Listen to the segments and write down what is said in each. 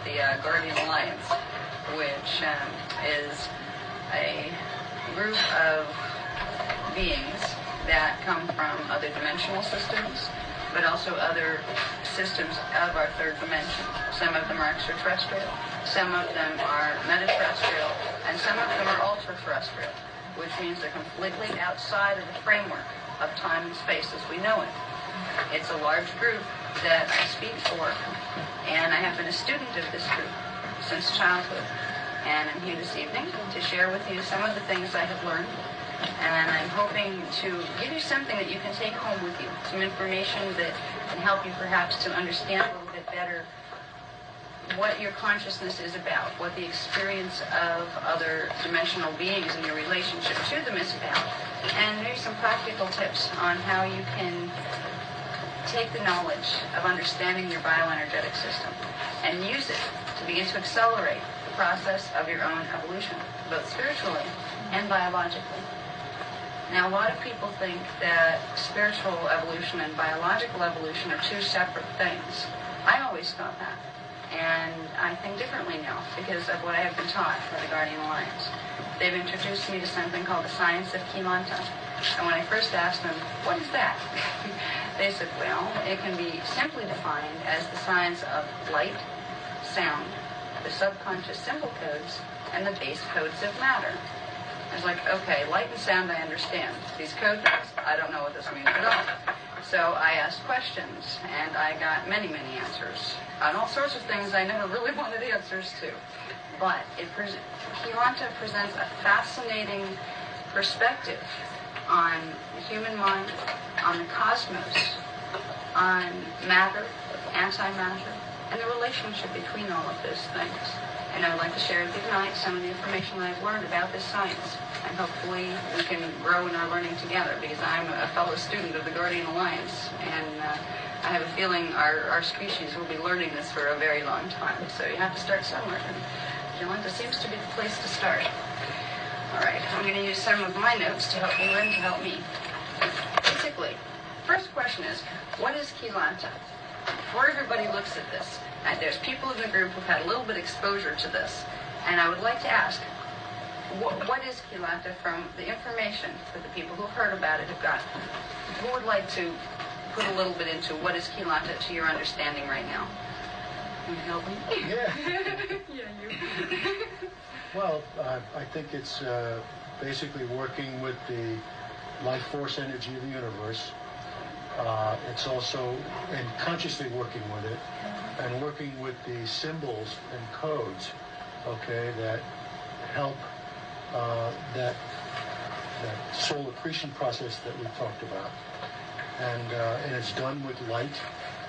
the Guardian Alliance, which is a group of beings that come from other dimensional systems, but also other systems of our third dimension. Some of them are extraterrestrial, some of them are metaterrestrial, and some of them are ultra-terrestrial, which means they're completely outside of the framework of time and space as we know it. It's a large group that I speak for, and I have been a student of this group since childhood. And I'm here this evening to share with you some of the things I have learned, and I'm hoping to give you something that you can take home with you, some information that can help you perhaps to understand a little bit better what your consciousness is about, what the experience of other dimensional beings and your relationship to them is about, and maybe some practical tips on how you can take the knowledge of understanding your bioenergetic system and use it to begin to accelerate the process of your own evolution, both spiritually and biologically. Now, a lot of people think that spiritual evolution and biological evolution are two separate things. I always thought that. And I think differently now because of what I have been taught by the Guardian Alliance. They've introduced me to something called the science of Keylontic. And when I first asked them, what is that? They said, well, it can be simply defined as the science of light, sound, the subconscious symbol codes, and the base codes of matter. I was like, okay, light and sound I understand. These code things, I don't know what this means at all. So I asked questions, and I got many, many answers on all sorts of things I never really wanted answers to. But Keylontic presents a fascinating perspective on the human mind, on the cosmos, on matter, antimatter, and the relationship between all of those things. And I would like to share with you tonight some of the information that I've learned about this science. And hopefully we can grow in our learning together, because I'm a fellow student of the Guardian Alliance, and I have a feeling our species will be learning this for a very long time. So you have to start somewhere, and Keylontic seems to be the place to start. All right, I'm going to use some of my notes to help you and to help me. Basically, first question is, what is Keylontic? Before everybody looks at this, there's people in the group who've had a little bit of exposure to this, and I would like to ask, what is Keylontic from the information that the people who've heard about it have got? Who would like to put a little bit into what is Keylontic to your understanding right now? Can you help me? Yeah. Yeah, you. Well, I think it's basically working with the life force energy of the universe. It's also and consciously working with it, and working with the symbols and codes, okay, that help that soul accretion process that we talked about. And it's done with light,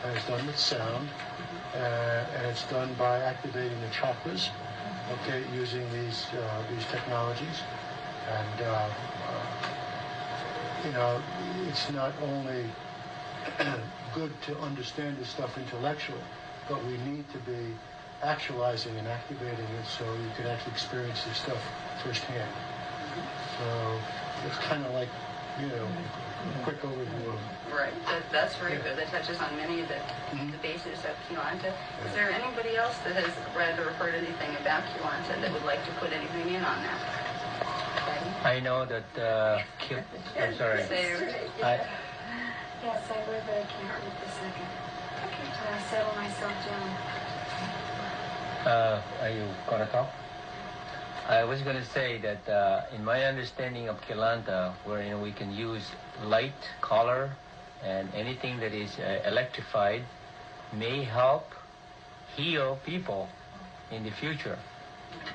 and it's done with sound, and it's done by activating the chakras, okay, using these technologies. And it's not only good to understand this stuff intellectually, but we need to be actualizing and activating it so you can actually experience this stuff firsthand. So it's kind of like, a quick overview of. Right, that's very good. That touches on many of the bases of Keylontic. Is there anybody else that has read or heard anything about Keylontic that would like to put anything in on that? I know that, I'm sorry. Yes, I would, but I can't read the second. Okay. I settle myself down. Are you going to talk? I was going to say that in my understanding of Keylontic, wherein we can use light, color, and anything that is electrified may help heal people in the future.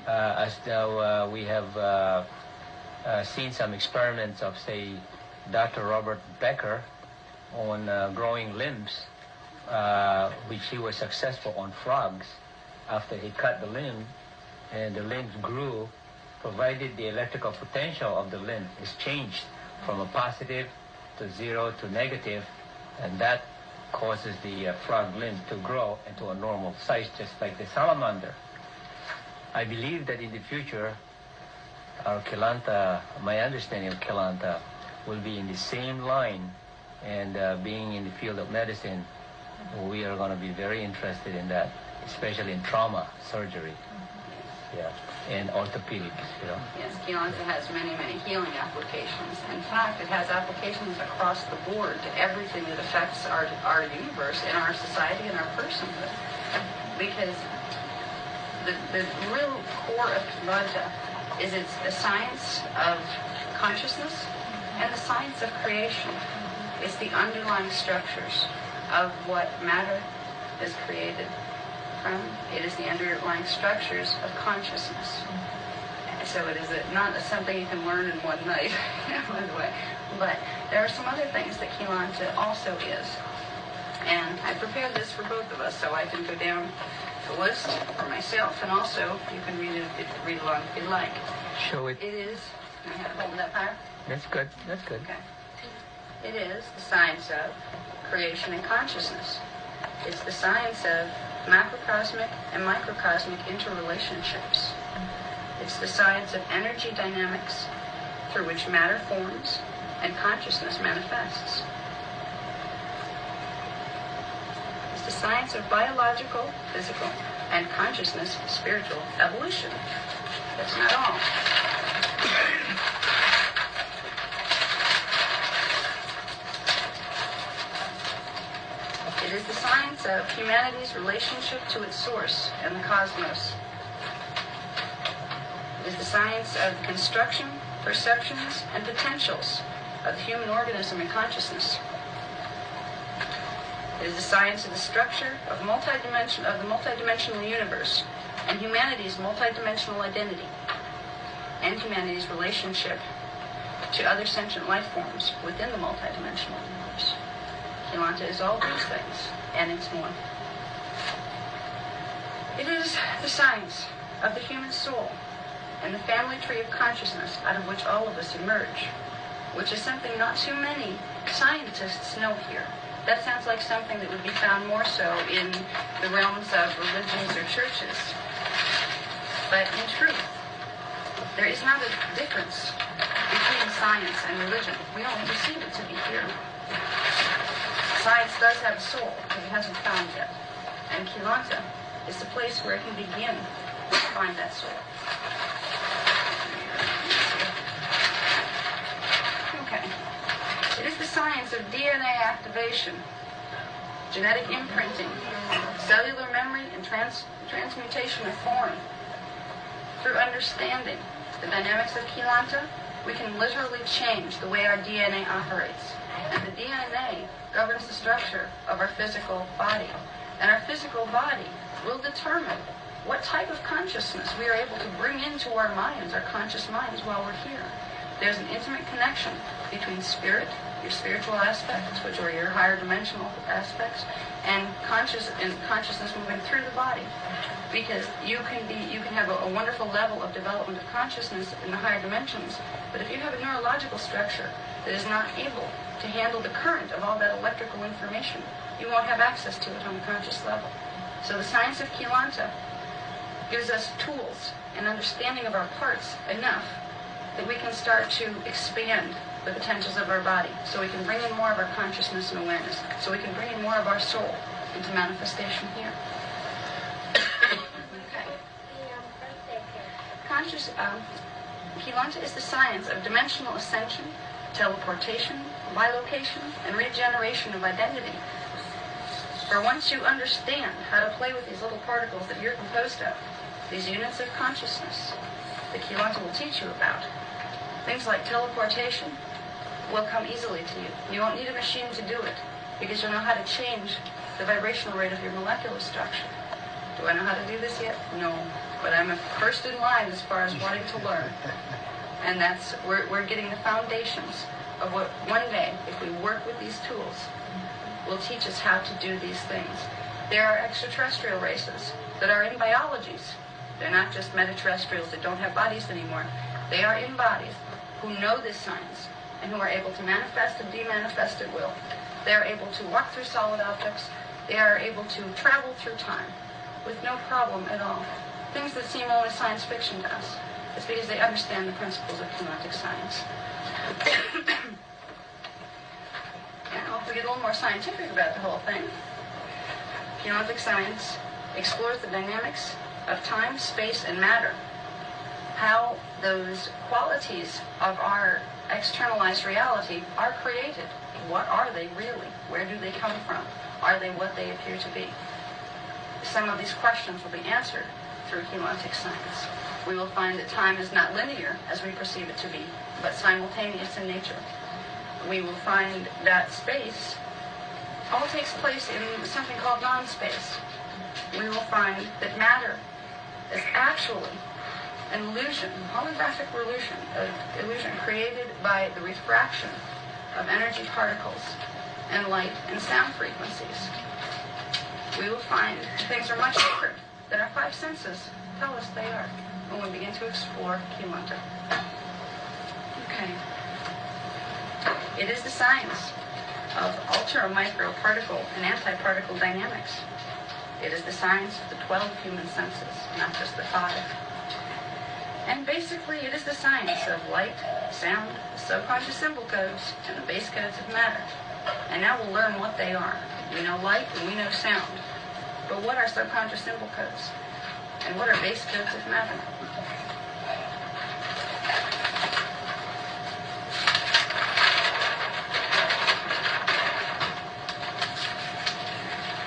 As though we have seen some experiments of, say, Dr. Robert Becker on growing limbs, which he was successful on frogs after he cut the limb, and the limbs grew, provided the electrical potential of the limb is changed from a positive to 0 to negative, and that causes the frog limb to grow into a normal size, just like the salamander. I believe that in the future, our Keylontic, my understanding of Keylontic, will be in the same line, and being in the field of medicine, we are going to be very interested in that. especially in trauma surgery. Yeah, and orthopedics, you know. Yes, Keylontic has many, many healing applications. In fact, it has applications across the board to everything that affects our universe and our society and our personhood. Because the real core of Keylontic is it's the science of consciousness and the science of creation. It's the underlying structures of what matter is created from. It is the underlying structures of consciousness. So it is not something you can learn in one night, by the way. But there are some other things that Keylontic also is. And I prepared this for both of us, so I can go down the list for myself, and also you can read along if you'd like. Show it. It is, can I have it hold it up higher? That's good. That's good. Okay. It is the science of creation and consciousness. It's the science of macrocosmic and microcosmic interrelationships. It's the science of energy dynamics through which matter forms and consciousness manifests. It's the science of biological, physical, and consciousness spiritual evolution. That's not all. It is the science of humanity's relationship to its source and the cosmos. It is the science of the construction, perceptions, and potentials of the human organism and consciousness. It is the science of the structure of the multidimensional universe and humanity's multidimensional identity and humanity's relationship to other sentient life forms within the multidimensional universe. Keylontic is all these things, and it's more. It is the science of the human soul and the family tree of consciousness out of which all of us emerge, which is something not too many scientists know here. That sounds like something that would be found more so in the realms of religions or churches. But in truth, there is not a difference between science and religion. We only perceive it to be here. Science does have a soul, but it hasn't found yet. And Keylontic is the place where it can begin to find that soul. Okay. It is the science of DNA activation, genetic imprinting, cellular memory, and transmutation of form. Through understanding the dynamics of Keylontic, we can literally change the way our DNA operates. And the DNA governs the structure of our physical body. And our physical body will determine what type of consciousness we are able to bring into our minds, our conscious minds, while we're here. There's an intimate connection between spirit, your spiritual aspects, which are your higher dimensional aspects, and consciousness moving through the body. Because you can have a wonderful level of development of consciousness in the higher dimensions, but if you have a neurological structure that is not able to handle the current of all that electrical information, you won't have access to it on the conscious level. So the science of Keylontic gives us tools and understanding of our parts enough that we can start to expand the potentials of our body, so we can bring in more of our consciousness and awareness, so we can bring in more of our soul into manifestation here. Keylontic is the science of dimensional ascension, teleportation, bilocation, and regeneration of identity. For once you understand how to play with these little particles that you're composed of, these units of consciousness that Keylontic will teach you about, things like teleportation will come easily to you. You won't need a machine to do it, because you'll know how to change the vibrational rate of your molecular structure. Do I know how to do this yet? No. But I'm first in line as far as wanting to learn. And that's, we're getting the foundations of what one day, if we work with these tools, will teach us how to do these things. There are extraterrestrial races that are in biologies. They're not just metaterrestrials that don't have bodies anymore. They are in bodies who know this science and who are able to manifest and demanifest at will. They are able to walk through solid objects. They are able to travel through time with no problem at all. Things that seem only science fiction to us. It's because they understand the principles of Keylontic Science. Now, if we get a little more scientific about the whole thing, Keylontic Science explores the dynamics of time, space, and matter. How those qualities of our externalized reality are created. What are they really? Where do they come from? Are they what they appear to be? Some of these questions will be answered through Keylontic Science. We will find that time is not linear as we perceive it to be, but simultaneous in nature. We will find that space all takes place in something called non-space. We will find that matter is actually an illusion, holographic illusion created by the refraction of energy particles and light and sound frequencies. We will find things are much deeper than our five senses tell us they are when we begin to explore Keylontic. Okay. It is the science of ultra-micro particle and antiparticle dynamics. It is the science of the 12 human senses, not just the 5. And basically, it is the science of light, sound, subconscious symbol codes, and the base codes of matter. And now we'll learn what they are. We know light and we know sound. But what are subconscious symbol codes? And what are base codes of matter?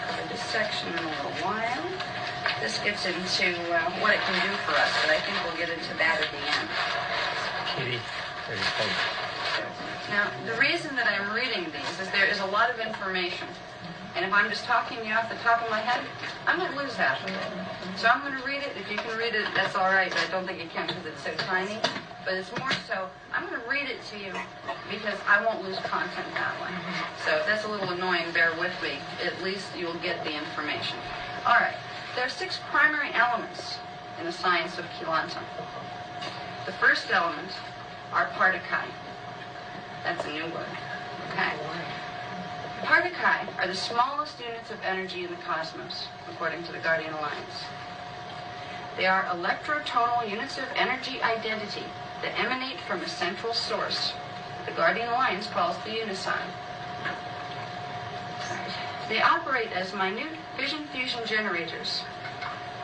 Cover this section in a little while. This gets into what it can do for us, but I think we'll get into that at the end. Kitty, Now, the reason that I'm reading these is there is a lot of information. And if I'm just talking to you off the top of my head, I'm going to lose half of it. So I'm going to read it. If you can read it, that's all right. I don't think you can because it's so tiny. But it's more so, I'm going to read it to you because I won't lose content that way. So that's a little annoying. Bear with me. At least you'll get the information. All right. There are 6 primary elements in the science of Keylontic. The first element are particae. That's a new word. Okay. Particae are the smallest units of energy in the cosmos, according to the Guardian Alliance. They are electrotonal units of energy identity that emanate from a central source. The Guardian Alliance calls the unisign. They operate as minute fission fusion generators.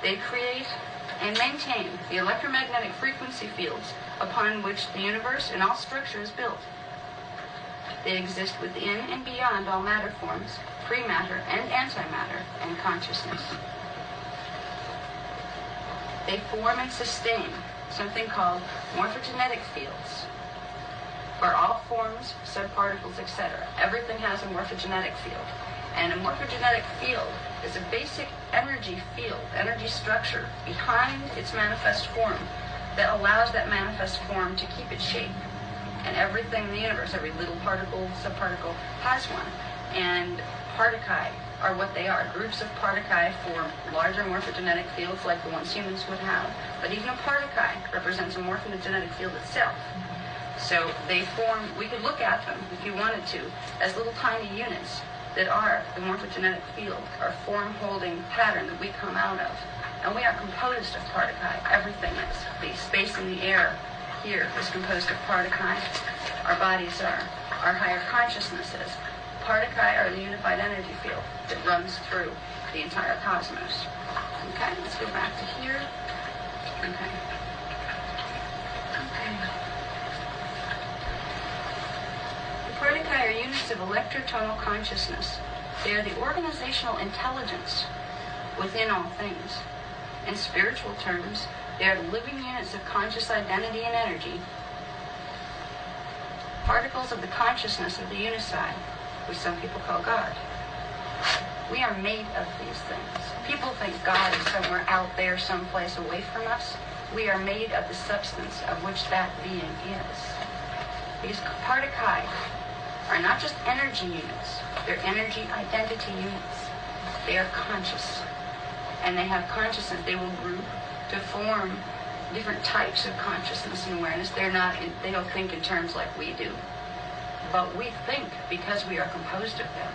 They create and maintain the electromagnetic frequency fields upon which the universe and all structure is built. They exist within and beyond all matter forms, pre-matter and antimatter, and consciousness. They form and sustain something called morphogenetic fields for all forms, subparticles, etc. Everything has a morphogenetic field. And a morphogenetic field is a basic energy field, energy structure behind its manifest form that allows that manifest form to keep its shape. And everything in the universe, every little particle, subparticle, has one. And particae are what they are. Groups of particae form larger morphogenetic fields like the ones humans would have. But even a particae represents a morphogenetic field itself. So they form, we could look at them, if you wanted to, as little tiny units that are the morphogenetic field, our form-holding pattern that we come out of. And we are composed of particae. Everything that's the space in the air here is composed of particae. Our bodies are, our higher consciousnesses. Particae are the unified energy field that runs through the entire cosmos. Okay, let's go back to here. Okay. Particae are units of electrotonal consciousness. They are the organizational intelligence within all things. In spiritual terms, they are the living units of conscious identity and energy, particles of the consciousness of the unisign, which some people call God. We are made of these things. People think God is somewhere out there, someplace away from us. We are made of the substance of which that being is. These particae are not just energy units, they're energy identity units. They are conscious, and they have consciousness. They will group to form different types of consciousness and awareness. They don't think in terms like we do, but we think because we are composed of them.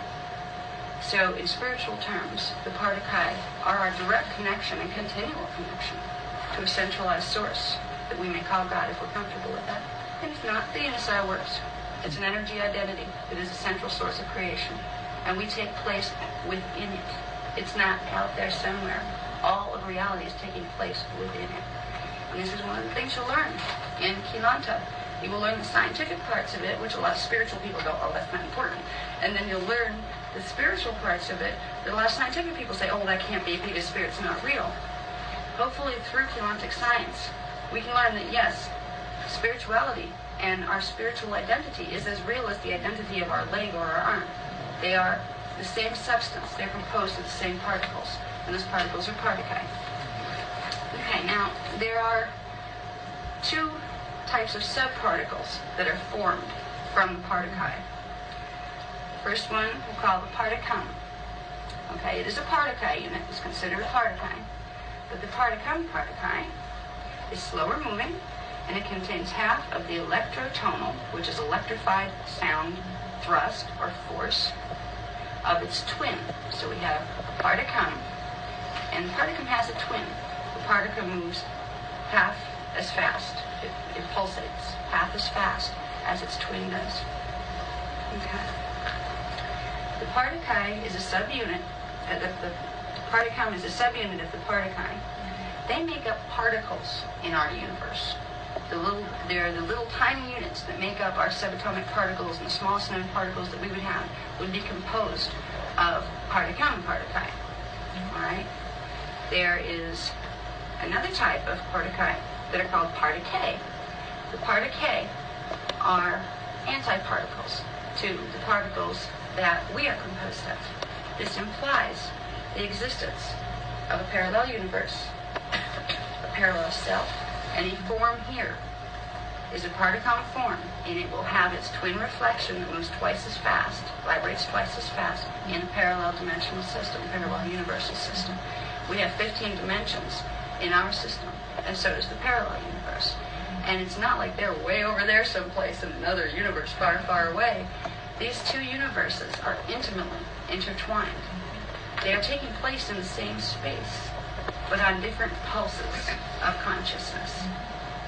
So in spiritual terms, the particae are our direct connection and continual connection to a centralized source that we may call God if we're comfortable with that. And if not, the unisign works. It's an energy identity. It is a central source of creation. And we take place within it. It's not out there somewhere. spiritual reality is taking place within it. And this is one of the things you'll learn in Keylontic. You will learn the scientific parts of it, which a lot of spiritual people go, oh, that's not important. And then you'll learn the spiritual parts of it that a lot of scientific people say, oh, that can't be because spirit's not real. Hopefully through Keylontic Science, we can learn that yes, spirituality and our spiritual identity is as real as the identity of our leg or our arm. They are the same substance. They're composed of the same particles. And those particles are particae. Okay, now there are two types of subparticles that are formed from the particae. First one we'll call the particum. Okay, it is a particae unit. It's considered a particae. But the particum particae is slower moving, and it contains half of the electrotonal, which is electrified sound thrust or force, of its twin. So we have a particum, and the particum has a twin. The particum moves half as fast. It pulsates half as fast as its twin does. Okay. The particae is a subunit. The particum is a subunit of the particae. They make up particles in our universe. They're the little tiny units that make up our subatomic particles, and the smallest known particles that we would have would be composed of particum particae. All right. There is another type of particae that are called particae. The particae are antiparticles to the particles that we are composed of. This implies the existence of a parallel universe, a parallel self, and a form here is a particum form, and it will have its twin reflection that moves twice as fast, vibrates twice as fast in a parallel dimensional system, parallel universal system. We have 15 dimensions in our system, and so does the parallel universe. And it's not like they're way over there someplace in another universe far, far away. These two universes are intimately intertwined. They are taking place in the same space, but on different pulses of consciousness.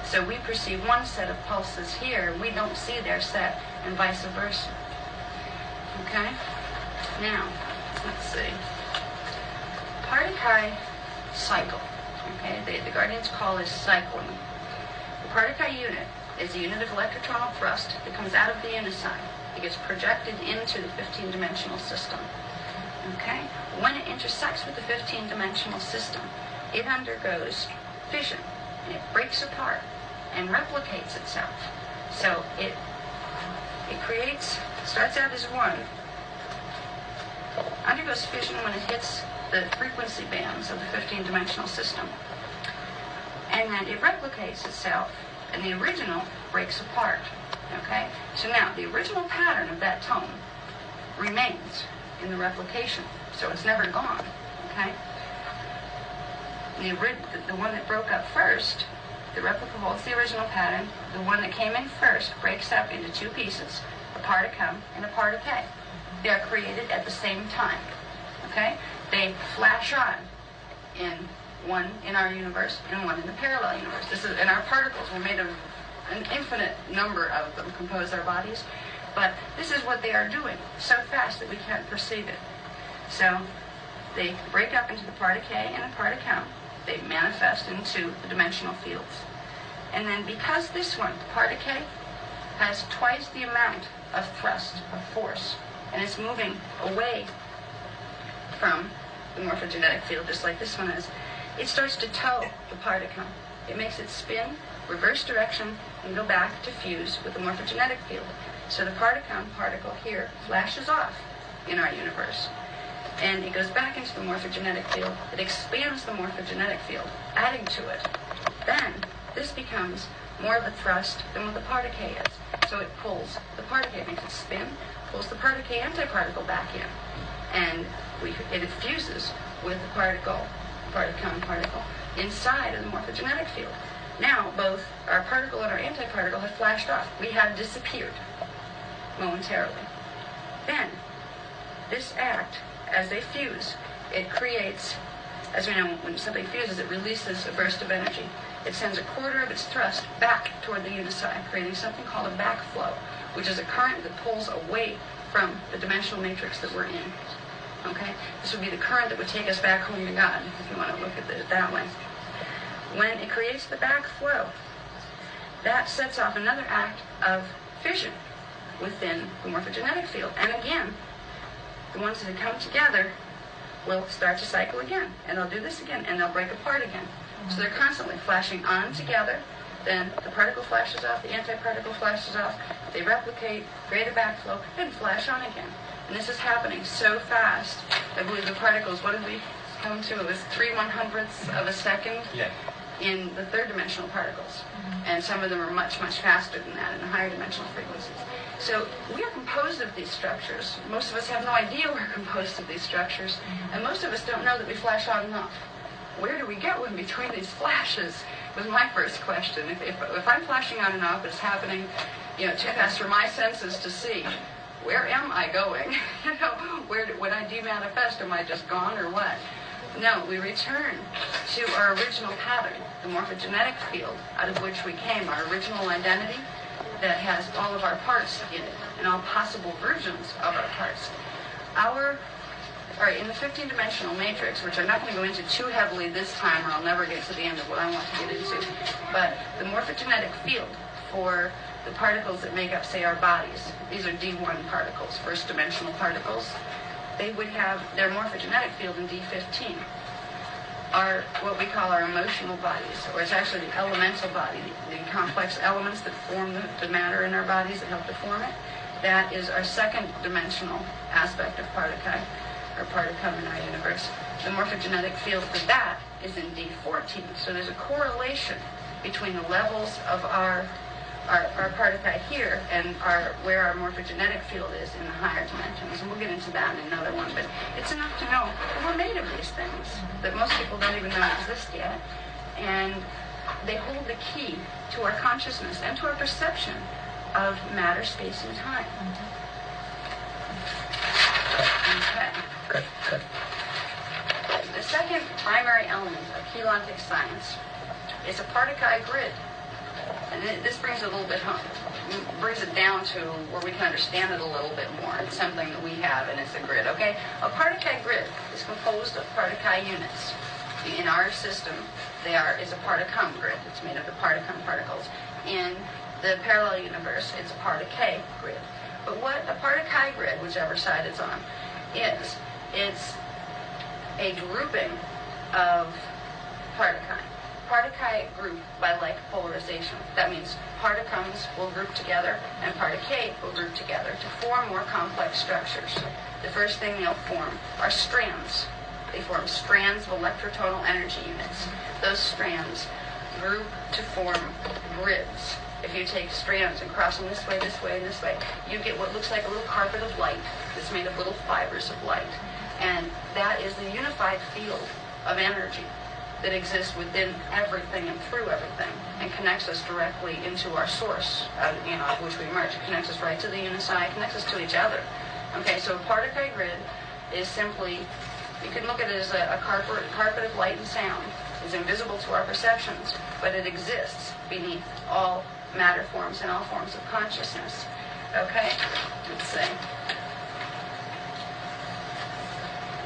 So we perceive one set of pulses here, and we don't see their set, and vice versa. Okay? Now, let's see. Particae cycle. Okay? The Guardians call this cycling. The particae unit is a unit of electrotonal thrust that comes out of the unison. It gets projected into the 15-dimensional system. Okay? When it intersects with the 15-dimensional system, it undergoes fission, and it breaks apart and replicates itself. So it starts out as one, undergoes fission when it hits the frequency bands of the 15-dimensional system, and then it replicates itself, and the original breaks apart. Okay? So now, the original pattern of that tone remains in the replication, so it's never gone. Okay? The one that broke up first, the replicable is the original pattern. The one that came in first breaks up into two pieces, a particum and a particae. They are created at the same time. Okay? They flash on one in our universe and one in the parallel universe. And our particles were made of an infinite number of them compose our bodies. But this is what they are doing so fast that we can't perceive it. So they break up into the particae and the particum. They manifest into the dimensional fields. And then because this one, the particae, has twice the amount of thrust, of force, and it's moving away from the morphogenetic field, just like this one is, it starts to tow the particum. It makes it spin, reverse direction, and go back to fuse with the morphogenetic field. So the particum particle here flashes off in our universe, and it goes back into the morphogenetic field. It expands the morphogenetic field, adding to it. Then this becomes more of a thrust than what the particae is. So it pulls the particae, makes it spin, pulls the particae antiparticle back in, and it fuses with the particum particle inside of the morphogenetic field. Now both our particle and our antiparticle have flashed off. We have disappeared momentarily. Then this act, as they fuse, it creates, as we know, when something fuses, it releases a burst of energy. It sends a quarter of its thrust back toward the unison, creating something called a backflow, which is a current that pulls away from the dimensional matrix that we're in. Okay? This would be the current that would take us back home to God, if you want to look at it that way. When it creates the backflow, that sets off another act of fission within the morphogenetic field. And again, the ones that come together will start to cycle again, and they'll do this again, and they'll break apart again. So they're constantly flashing on together, then the particle flashes off, the antiparticle flashes off, they replicate, create a backflow, and flash on again. And this is happening so fast. I believe the particles, what did we come to? It was 3/100ths of a second in the third dimensional particles. And some of them are much, much faster than that in the higher dimensional frequencies. So we are composed of these structures. Most of us have no idea we're composed of these structures. And most of us don't know that we flash on and off. Where do we get one between these flashes? Was my first question. If I'm flashing on and off, it's happening, too fast for my senses to see. Where am I going? When I demanifest, am I just gone or what? No, we return to our original pattern, the morphogenetic field out of which we came, our original identity that has all of our parts in it and all possible versions of our parts. In the 15-dimensional matrix, which I'm not going to go into too heavily this time, or I'll never get to the end of what I want to get into, but the morphogenetic field for the particles that make up, say, our bodies, these are D1 particles, first-dimensional particles, they would have their morphogenetic field in D15. Are what we call our emotional bodies, or it's actually the elemental body, the complex elements that form the matter in our bodies that help to form it. That is our second-dimensional aspect of particle, or particum in our universe. The morphogenetic field for that is in D14. So there's a correlation between the levels of our particle here and where our morphogenetic field is in the higher dimensions. And we'll get into that in another one. But it's enough to know that we're made of these things that most people don't even know exist yet. And they hold the key to our consciousness and to our perception of matter, space, and time. Okay. Good. The second primary element of Keylontic Science is a particle grid. And this brings it a little bit home, brings it down to where we can understand it a little bit more. It's something that we have, and it's a grid, okay? A particle grid is composed of particle units. In our system, is a particum grid. It's made up of particum particles. In the parallel universe, it's a particle grid. But what a particle grid, whichever side it's on, is, it's a grouping of particle. Particle group by like polarization. That means particums will group together and particle will group together to form more complex structures. The first thing they'll form are strands. They form strands of electrotonal energy units. Those strands group to form grids. If you take strands and cross them this way, this way, and this way, you get what looks like a little carpet of light that's made of little fibers of light. And that is the unified field of energy that exists within everything and through everything and connects us directly into our source, of which we emerge. It connects us right to the unicide, connects us to each other. Okay, so a particle grid is simply, you can look at it as a carpet of light and sound. It's invisible to our perceptions, but it exists beneath all matter forms and all forms of consciousness. Okay? Let's see.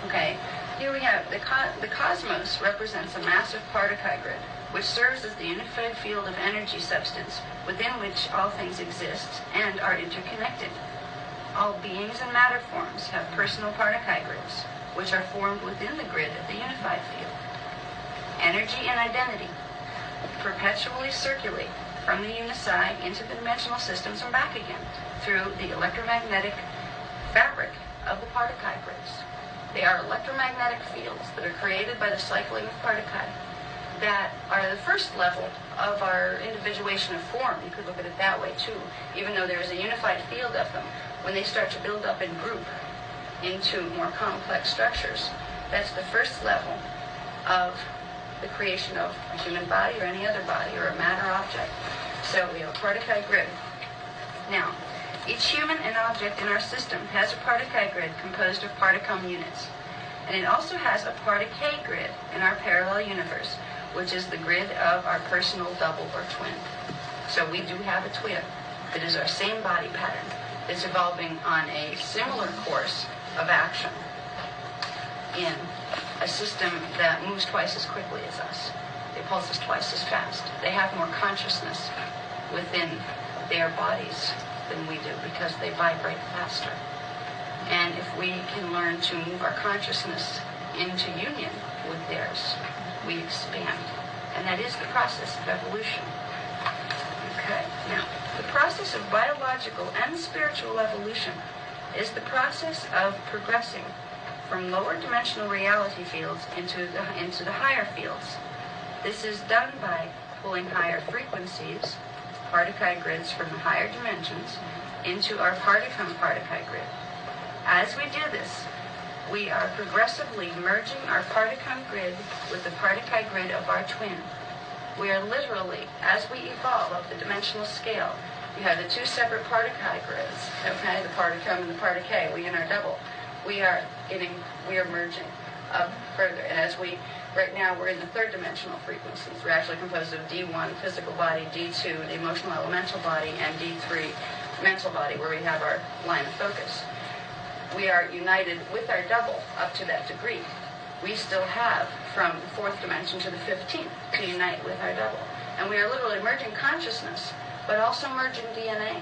Okay. Here we have the cosmos represents a massive particle grid, which serves as the unified field of energy substance within which all things exist and are interconnected. All beings and matter forms have personal particle grids, which are formed within the grid of the unified field. Energy and identity perpetually circulate from the unicide into the dimensional systems and back again through the electromagnetic fabric of the particle grids. They are electromagnetic fields that are created by the cycling of particles that are the first level of our individuation of form. You could look at it that way too. Even though there is a unified field of them, when they start to build up and group into more complex structures, that's the first level of the creation of a human body or any other body or a matter object. So we have a particle grid. Now, each human and object in our system has a particle grid composed of particum units. And it also has a particle grid in our parallel universe, which is the grid of our personal double or twin. So we do have a twin that is our same body pattern. It's evolving on a similar course of action. in a system that moves twice as quickly as us. It pulses twice as fast. They have more consciousness within their bodies than we do because they vibrate faster. And if we can learn to move our consciousness into union with theirs, we expand. And that is the process of evolution. Okay, now, the process of biological and spiritual evolution is the process of progressing from lower dimensional reality fields into the higher fields. This is done by pulling higher frequencies, particle grids from the higher dimensions, into our particum-particle grid. As we do this, we are progressively merging our particum grid with the particle grid of our twin. We are literally, as we evolve up the dimensional scale, you have the two separate particle grids, okay, the particum and the particle, we in our double. We are merging up further, and as right now we're in the third dimensional frequencies. We're actually composed of D1, physical body, D2, the emotional elemental body, and D3, mental body, where we have our line of focus. We are united with our double up to that degree. We still have from the fourth dimension to the 15th to unite with our double. And we are literally merging consciousness, but also merging DNA.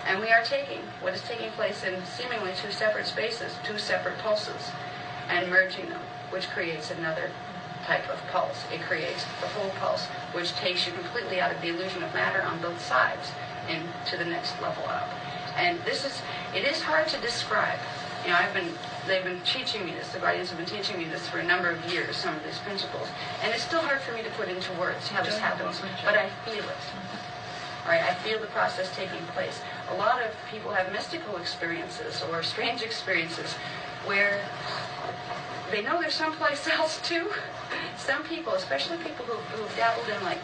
And we are taking what is taking place in seemingly two separate spaces, two separate pulses, and merging them, which creates another type of pulse. It creates the whole pulse, which takes you completely out of the illusion of matter on both sides into the next level up. And it is hard to describe. You know, they've been teaching me this, the guardians have been teaching me this for a number of years, some of these principles. And it's still hard for me to put into words how this happens, but I feel it. All right, I feel the process taking place. A lot of people have mystical experiences or strange experiences where they know they're someplace else too. Some people, especially people who've dabbled in like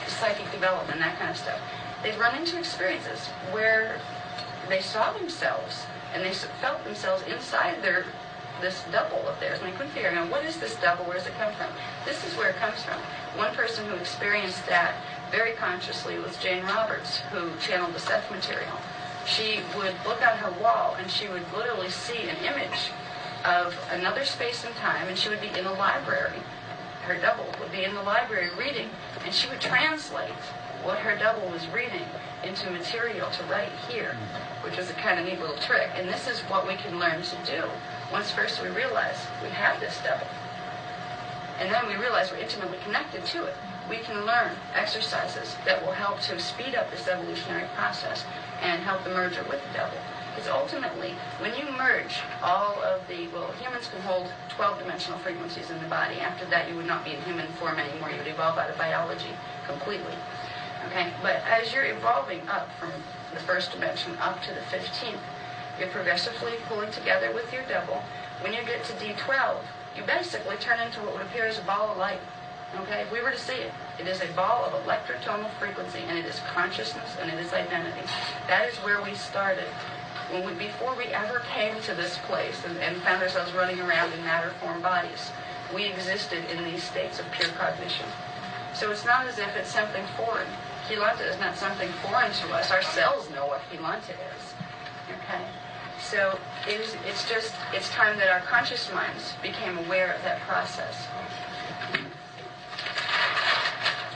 psychic development, that kind of stuff, they've run into experiences where they saw themselves and they felt themselves inside this double of theirs, and they couldn't figure out, what is this double? Where does it come from? This is where it comes from. One person who experienced that very consciously was Jane Roberts, who channeled the Seth material. She would look on her wall and she would literally see an image of another space and time, and she would be in a library. Her double would be in the library reading, and she would translate what her double was reading into material to write here, which was a kind of neat little trick. And this is what we can learn to do once first we realize we have this double. And then we realize we're intimately connected to it. We can learn exercises that will help to speed up this evolutionary process and help the merger with the double. Because ultimately, when you merge all of humans can hold 12-dimensional frequencies in the body. After that, you would not be in human form anymore. You would evolve out of biology completely. Okay? But as you're evolving up from the first dimension up to the 15th, you're progressively pulling together with your double. When you get to D12, you basically turn into what would appear as a ball of light. Okay? If we were to see it, it is a ball of electrotonal frequency, and it is consciousness, and it is identity. That is where we started. Before we ever came to this place and found ourselves running around in matter-form bodies, we existed in these states of pure cognition. So it's not as if it's something foreign. Keylontic is not something foreign to us. Our cells know what Keylontic is. Okay? So it's time that our conscious minds became aware of that process.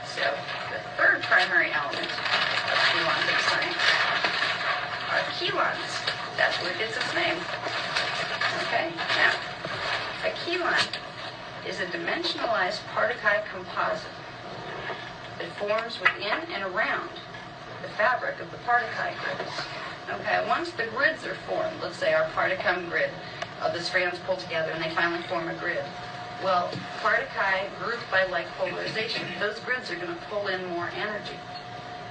So the third primary element of Keylontic Science are Keylons. That's where it gets its name. Okay? Now, a Keylon is a dimensionalized particle composite that forms within and around the fabric of the particle grids. Okay, once the grids are formed, let's say our particum grid, the strands pull together and they finally form a grid. Well, particle grouped by like polarization, those grids are going to pull in more energy.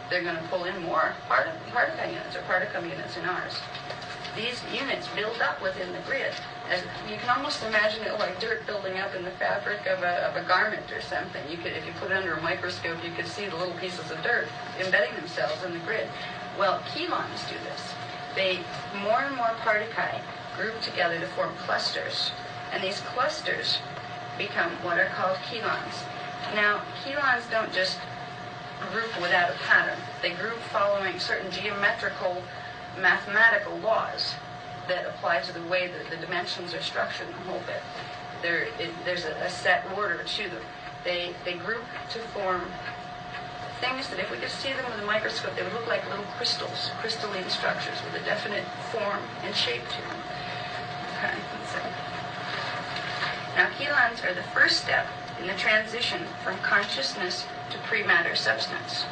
They're going to pull in more particle units or particum units in ours. These units build up within the grid. As you can almost imagine it like dirt building up in the fabric of a garment or something. If you put it under a microscope, you could see the little pieces of dirt embedding themselves in the grid. Well, Keylons do this. More and more particle group together to form clusters. And these clusters become what are called Keylons. Now, Keylons don't just group without a pattern. They group following certain geometrical, mathematical laws. that apply to the way that the dimensions are structured in the whole bit. There's a set order to them. They group to form things that if we could see them with a microscope, they would look like little crystals, crystalline structures with a definite form and shape to them. Okay, so. Now, chelons are the first step in the transition from consciousness to pre-matter substance.